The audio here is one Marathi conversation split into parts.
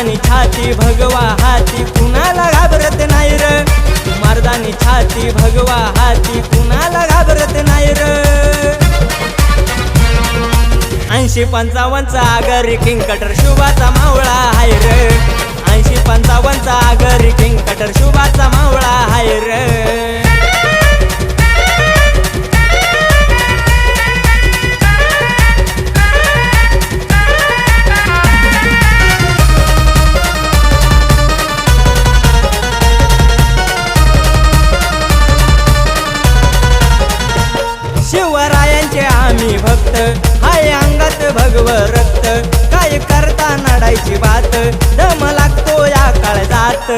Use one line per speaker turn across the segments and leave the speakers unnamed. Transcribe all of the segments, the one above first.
मर्दानी छाती भगवा हाती कुणाला घाबरत नाही र मर्दानी छाती भगवा हाती कुणाला घाबरत नाही र 80-55 आगरी किंग कटर शुभाचा मावळा हाय र 80-55 आगरी किंग कटर शुभाचा मावळा हाय र शिवरायांचे आम्ही भक्त हाय अंगात भगव रक्त काय करता नडायची बात दम लागतो या काळजात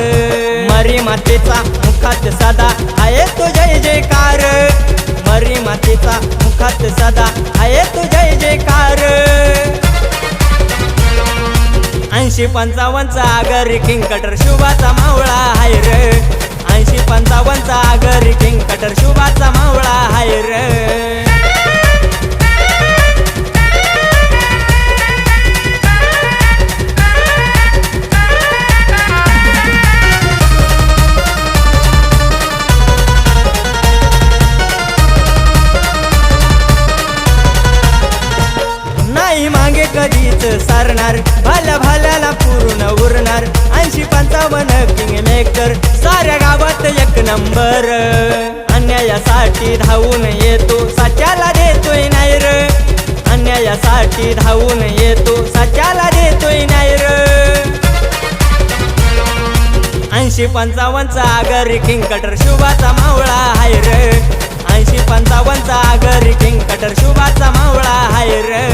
मरी मातेचा मुखात सदा आहे तो जय जयकार मरी मातेचा मुखात सदा आहे तो जय जयकार 80-55 आगरी किंग कटर शुभाचा मावळा हाय र 80-55 आगरी किंग कटर शुभाचा मावळा हाय र नाही मागे कधीच सरणार भल्या भल्याला पूर्ण उरणार 80-55 किंग मेकर साऱ्या गावात एक नंबर अन्यायासाठी धावून येतो सच्याला देतोय नाही र अन्यायासाठी धावून येतो सच्याला देतोय नाही र 80-55 आगरी किंग कटर शुभाचा मावळा हाय र 80-55 आगरी किंग कटर शुभाचा मावळा हाय र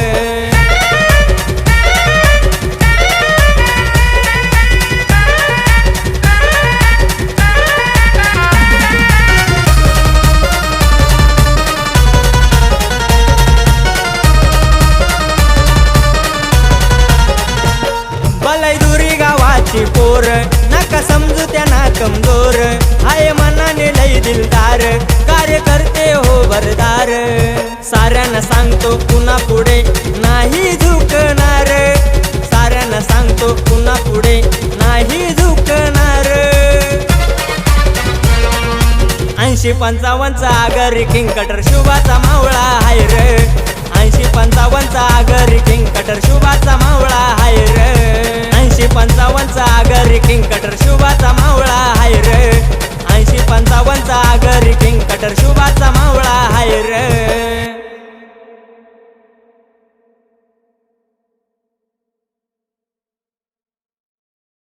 बलैदुरी गावाची पोर नका समजू त्यांना कमजोर हाय मनाने लई दिलदार कार्य करते हो वरदार साऱ्यांना सांगतो पुन्हा पुढे नाही झुकणार साऱ्यांना सांगतो पुन्हा पुढे नाही झुकणार 80-55 आगरी किंग कटर शुभाचा मावळा हाय र 80-55 आगरी किंग कटर शुभाचा मावळा हाय र 80-55